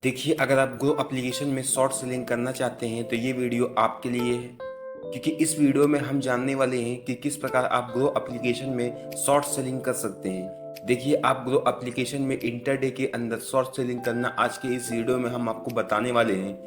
देखिए, अगर आप ग्रो एप्लीकेशन में शॉर्ट सेलिंग करना चाहते हैं तो ये वीडियो आपके लिए है, क्योंकि इस वीडियो में हम जानने वाले हैं कि किस प्रकार आप ग्रो एप्लीकेशन में शॉर्ट सेलिंग कर सकते हैं। देखिए, आप ग्रो एप्लीकेशन में इंटरडे के अंदर शॉर्ट सेलिंग करना आज के इस वीडियो में हम आपको बताने वाले हैं।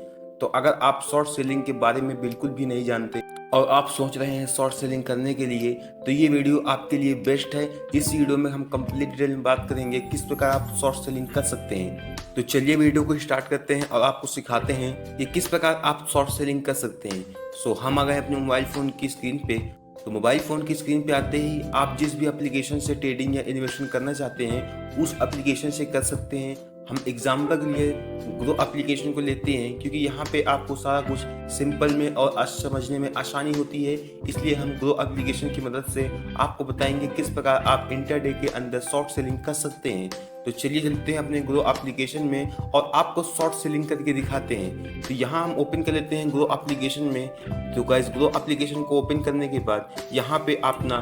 तो अगर आप शॉर्ट सेलिंग के बारे में बिल्कुल भी नहीं जानते और आप सोच रहे हैं शॉर्ट सेलिंग करने के लिए, तो ये वीडियो आपके लिए बेस्ट है। इस वीडियो में हम कंप्लीट डिटेल में बात करेंगे किस प्रकार आप शॉर्ट सेलिंग कर सकते हैं। तो चलिए वीडियो को स्टार्ट करते हैं और आपको सिखाते हैं कि किस प्रकार आप शॉर्ट सेलिंग कर सकते हैं। हम आ गए अपने मोबाइल फ़ोन की स्क्रीन पे। तो मोबाइल फ़ोन की स्क्रीन पे आते ही आप जिस भी एप्लीकेशन से ट्रेडिंग या इन्वेस्टमेंट करना चाहते हैं उस एप्लीकेशन से कर सकते हैं। हम एग्जाम्पल के लिए ग्रो एप्लीकेशन को लेते हैं, क्योंकि यहाँ पे आपको सारा कुछ सिंपल में और समझने में आसानी होती है। इसलिए हम ग्रो एप्लीकेशन की मदद से आपको बताएंगे किस प्रकार आप इंटरडे के अंदर शॉर्ट सेलिंग कर सकते हैं। तो चलिए चलते हैं अपने ग्रो एप्लीकेशन में और आपको शॉर्ट सेलिंग करके दिखाते हैं। तो यहाँ हम ओपन कर लेते हैं ग्रो एप्लीकेशन में। तो गाइस, ग्रो एप्लीकेशन को ओपन करने के बाद यहाँ पे अपना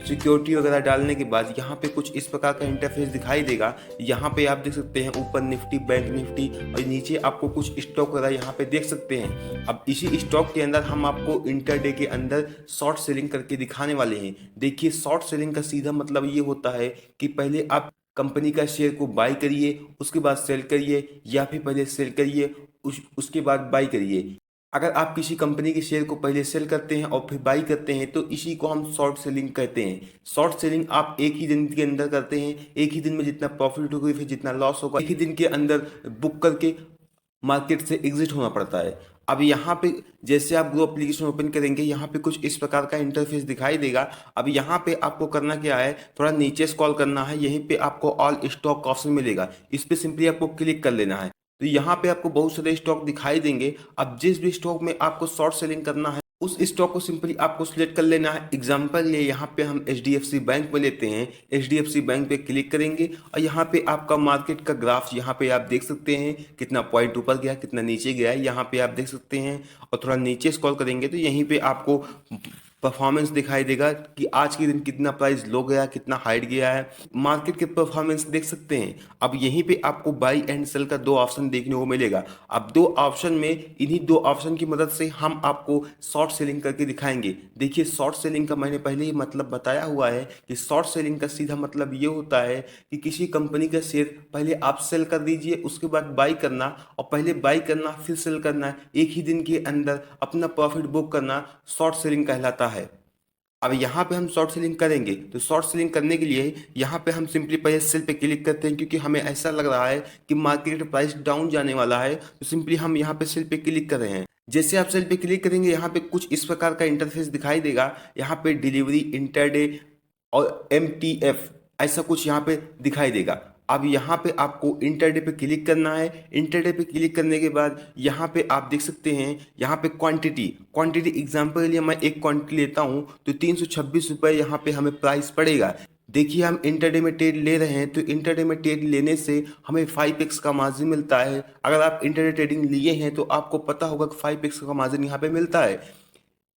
सिक्योरिटी वगैरह डालने के बाद यहाँ पे कुछ इस प्रकार का इंटरफेस दिखाई देगा। यहाँ पे आप देख सकते हैं ऊपर निफ्टी, बैंक निफ्टी और नीचे आपको कुछ स्टॉक वगैरह यहाँ पे देख सकते हैं। अब इसी स्टॉक के अंदर हम आपको इंटरडे के अंदर शॉर्ट सेलिंग करके दिखाने वाले हैं। देखिए, शॉर्ट सेलिंग का सीधा मतलब ये होता है कि पहले आप कंपनी का शेयर को बाई करिए, उसके बाद सेल करिए, या फिर पहले सेल करिए उसके बाद बाई करिए। अगर आप किसी कंपनी के शेयर को पहले सेल करते हैं और फिर बाई करते हैं तो इसी को हम शॉर्ट सेलिंग कहते हैं। शॉर्ट सेलिंग आप एक ही दिन के अंदर करते हैं। एक ही दिन में जितना प्रॉफिट होगा फिर जितना लॉस होगा एक ही दिन के अंदर बुक करके मार्केट से एग्जिट होना पड़ता है। अब यहाँ पे जैसे आप ग्रो एप्लीकेशन ओपन करेंगे, यहाँ पे कुछ इस प्रकार का इंटरफेस दिखाई देगा। अब यहाँ पे आपको करना क्या है, थोड़ा नीचे स्क्रॉल करना है। यहीं पे आपको ऑल स्टॉक ऑप्शन मिलेगा, इस पे सिंपली आपको क्लिक कर लेना है। तो यहाँ पे आपको बहुत सारे स्टॉक दिखाई देंगे। अब जिस भी स्टॉक में आपको शॉर्ट सेलिंग करना है उस स्टॉक को सिंपली आपको सिलेक्ट कर लेना है। एग्जाम्पल लिए यहाँ पे हम HDFC बैंक में लेते हैं। HDFC बैंक पे क्लिक करेंगे और यहाँ पे आपका मार्केट का ग्राफ यहाँ पे आप देख सकते हैं कितना पॉइंट ऊपर गया, कितना नीचे गया है, यहाँ पे आप देख सकते हैं। और थोड़ा नीचे स्क्रॉल करेंगे तो यहीं पे आपको परफॉर्मेंस दिखाई देगा कि आज के दिन कितना प्राइस लो गया, कितना हाइट गया है। मार्केट के परफॉर्मेंस देख सकते हैं। अब यहीं पे आपको बाई एंड सेल का दो ऑप्शन देखने को मिलेगा। अब दो ऑप्शन में इन्हीं दो ऑप्शन की मदद से हम आपको शॉर्ट सेलिंग करके दिखाएंगे। देखिए, शॉर्ट सेलिंग का मैंने पहले ही मतलब बताया हुआ है कि शॉर्ट सेलिंग का सीधा मतलब ये होता है कि किसी कंपनी का शेयर पहले आप सेल कर दीजिए, उसके बाद बाई करना, और पहले बाई करना फिर सेल करना, एक ही दिन के अंदर अपना प्रॉफिट बुक करना शॉर्ट सेलिंग कहलाता है। अब यहाँ पे हम शॉर्ट सेलिंग करेंगे तो शॉर्ट सेलिंग करने के लिए यहाँ पे हम सिंपली पहले सेल पे क्लिक करते हैं, क्योंकि हमें ऐसा लग रहा है कि मार्केट प्राइस डाउन जाने वाला है। तो सिंपली हम यहाँ पे सेल पे क्लिक कर रहे हैं। जैसे आप सेल पे क्लिक करेंगे यहाँ पे कुछ इस प्रकार का इंटरफेस दिखाई देगा। यहाँ पे डिलीवरी, इंटरडे और MTF ऐसा कुछ यहाँ पे दिखाई देगा। अब यहाँ पे आपको इंटरडे पे क्लिक करना है। इंटरडे पे क्लिक करने के बाद यहाँ पे आप देख सकते हैं यहाँ पे क्वांटिटी एग्जांपल के लिए मैं एक क्वांटिटी लेता हूँ तो 326 रुपये यहाँ पे हमें प्राइस पड़ेगा। देखिए, हम इंटरडे में ट्रेड ले रहे हैं तो इंटरडे में ट्रेड लेने से हमें 5x का मार्जिन मिलता है। अगर आप इंटरडे ट्रेडिंग लिए हैं तो आपको पता होगा कि 5x का मार्जिन यहाँ पे मिलता है।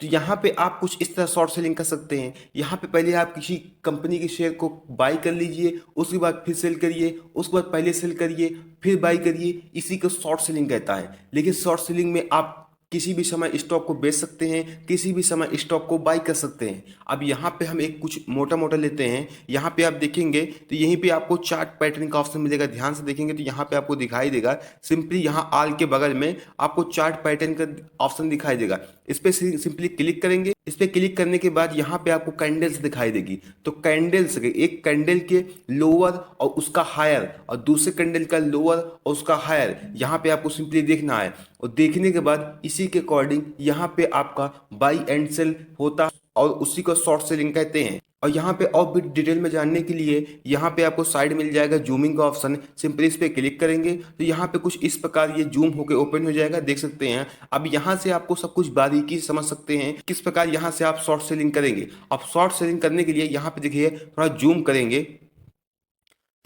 तो यहाँ पे आप कुछ इस तरह शॉर्ट सेलिंग कर सकते हैं। यहाँ पे पहले आप किसी कंपनी के शेयर को बाई कर लीजिए, उसके बाद फिर सेल करिए, उसके बाद पहले सेल करिए, फिर बाई करिए। इसी को शॉर्ट सेलिंग कहता है। लेकिन शॉर्ट सेलिंग में आप किसी भी समय स्टॉक को बेच सकते हैं, किसी भी समय स्टॉक को बाई कर सकते हैं। अब यहाँ पे हम एक कुछ मोटा मोटा लेते हैं। यहाँ पे आप देखेंगे तो यहीं पे आपको चार्ट पैटर्न का ऑप्शन मिलेगा। ध्यान से देखेंगे तो यहाँ पे आपको दिखाई देगा सिंपली यहाँ आल के बगल में आपको चार्ट पैटर्न का ऑप्शन दिखाई देगा। इस पे सिंपली क्लिक करेंगे। इस पे क्लिक करने के बाद यहाँ पे आपको कैंडल्स दिखाई देगी। तो कैंडल्स के एक कैंडल के लोअर और उसका हायर और दूसरे कैंडल का लोअर और उसका हायर यहाँ पे आपको सिंपली देखना है। और देखने के बाद इसी के अकॉर्डिंग यहाँ पे आपका बाई एंड सेल होता और उसी को शॉर्ट सेलिंग कहते हैं। और यहाँ पे और भी डिटेल में जानने के लिए यहाँ पे आपको साइड मिल जाएगा जूमिंग का ऑप्शन। सिंपली इस पे क्लिक करेंगे तो यहाँ पे कुछ इस प्रकार ये जूम होकर ओपन हो जाएगा, देख सकते हैं। अब यहाँ से आपको सब कुछ बारीकी से समझ सकते हैं किस प्रकार यहाँ से आप शॉर्ट सेलिंग करेंगे। अब शॉर्ट सेलिंग करने के लिए यहाँ पे देखिए थोड़ा जूम करेंगे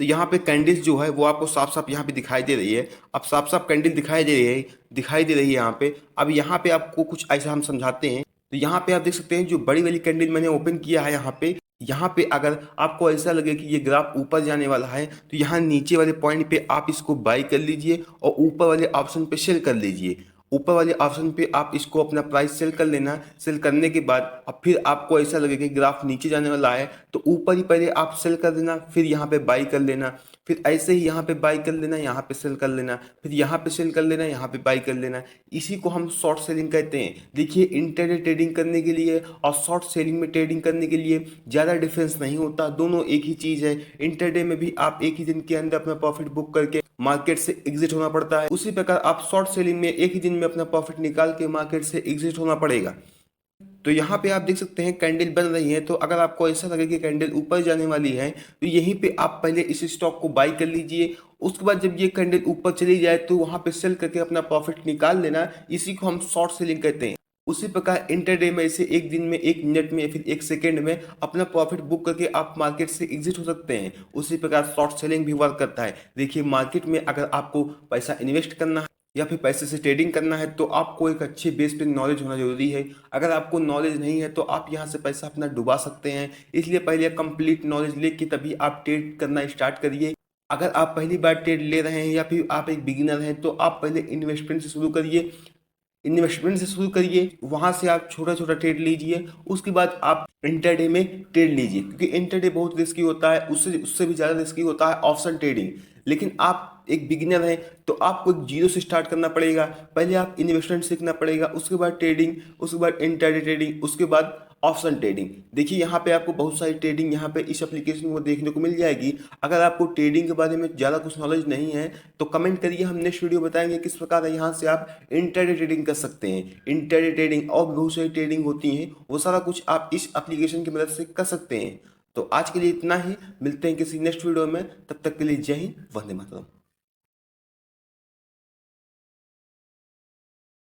तो यहाँ पे कैंडल्स जो है वो आपको साफ साफ यहाँ पे दिखाई दे रही है। अब साफ साफ कैंडल दिखाई दे रही है यहाँ पे। अब यहाँ पे आपको कुछ ऐसा हम समझाते हैं। तो यहाँ पे आप देख सकते हैं जो बड़ी वाली कैंडल मैंने ओपन किया है यहाँ पे, यहाँ पे अगर आपको ऐसा लगे कि ये ग्राफ ऊपर जाने वाला है तो यहाँ नीचे वाले पॉइंट पे आप इसको बाई कर लीजिए और ऊपर वाले ऑप्शन पे सेल कर लीजिए। ऊपर वाले ऑप्शन पे आप इसको अपना प्राइस सेल कर लेना। सेल करने के बाद अब फिर आपको ऐसा लगे कि ग्राफ नीचे जाने वाला है तो ऊपर ही पहले आप सेल कर देना, फिर यहाँ पे बाई कर लेना, फिर ऐसे ही यहाँ पे बाई कर लेना, यहाँ पे सेल कर लेना, फिर यहाँ पे सेल कर लेना, यहाँ पे बाई कर लेना। इसी को हम शॉर्ट सेलिंग कहते हैं। देखिए, इंट्राडे ट्रेडिंग करने के लिए और शॉर्ट सेलिंग में ट्रेडिंग करने के लिए ज़्यादा डिफरेंस नहीं होता, दोनों एक ही चीज़ है। इंट्राडे में भी आप एक ही दिन के अंदर अपना प्रॉफिट बुक करके मार्केट से एग्जिट होना पड़ता है, उसी प्रकार आप शॉर्ट सेलिंग में एक ही दिन में अपना प्रॉफिट निकाल के मार्केट से एग्जिट होना पड़ेगा। तो यहाँ पे आप देख सकते हैं कैंडल बन रही है, तो अगर आपको ऐसा लगे कि कैंडल ऊपर जाने वाली है तो यहीं पे आप पहले इस स्टॉक को बाई कर लीजिए। उसके बाद जब ये कैंडल ऊपर चली जाए तो वहाँ पे सेल करके अपना प्रॉफिट निकाल लेना। इसी को हम शॉर्ट सेलिंग कहते हैं। उसी प्रकार इंटरडे में इसे एक दिन में, एक मिनट में, फिर एक सेकेंड में अपना प्रॉफिट बुक करके आप मार्केट से एग्जिट हो सकते हैं। उसी प्रकार शॉर्ट सेलिंग भी वर्क करता है। देखिए, मार्केट में अगर आपको पैसा इन्वेस्ट करना है या फिर पैसे से ट्रेडिंग करना है तो आपको एक अच्छे बेस पे नॉलेज होना जरूरी है। अगर आपको नॉलेज नहीं है तो आप यहाँ से पैसा अपना डुबा सकते हैं। इसलिए पहले कंप्लीट नॉलेज लेके तभी आप ट्रेड करना स्टार्ट करिए। अगर आप पहली बार ट्रेड ले रहे हैं या फिर आप एक बिगिनर हैं तो आप पहले इन्वेस्टमेंट से शुरू करिए। इन्वेस्टमेंट से शुरू करिए, वहां से आप छोटा छोटा ट्रेड लीजिए। उसके बाद आप इंटरडे में ट्रेड लीजिए, क्योंकि इंटरडे बहुत रिस्की होता है, उससे उससे भी ज़्यादा रिस्की होता है ऑप्शन ट्रेडिंग। लेकिन आप एक बिगिनर हैं तो आपको एक जीरो से स्टार्ट करना पड़ेगा। पहले आप इन्वेस्टमेंट सीखना पड़ेगा, उसके बाद ट्रेडिंग, उसके बाद इंटरडे ट्रेडिंग, उसके बाद ऑप्शन ट्रेडिंग। देखिए, यहाँ पे आपको बहुत सारी ट्रेडिंग यहाँ पे इस एप्लीकेशन को देखने को मिल जाएगी। अगर आपको ट्रेडिंग के बारे में ज़्यादा कुछ नॉलेज नहीं है तो कमेंट करिए, हम नेक्स्ट वीडियो बताएंगे किस प्रकार यहाँ से आप इंटरडे ट्रेडिंग कर सकते हैं। इंटरडे ट्रेडिंग और भी बहुत सारी ट्रेडिंग होती हैं, वो सारा कुछ आप इस एप्लीकेशन की मदद से कर सकते हैं। तो आज के लिए इतना ही, मिलते हैं किसी नेक्स्ट वीडियो में। तब तक के लिए जय हिंद, वंदे मातरम।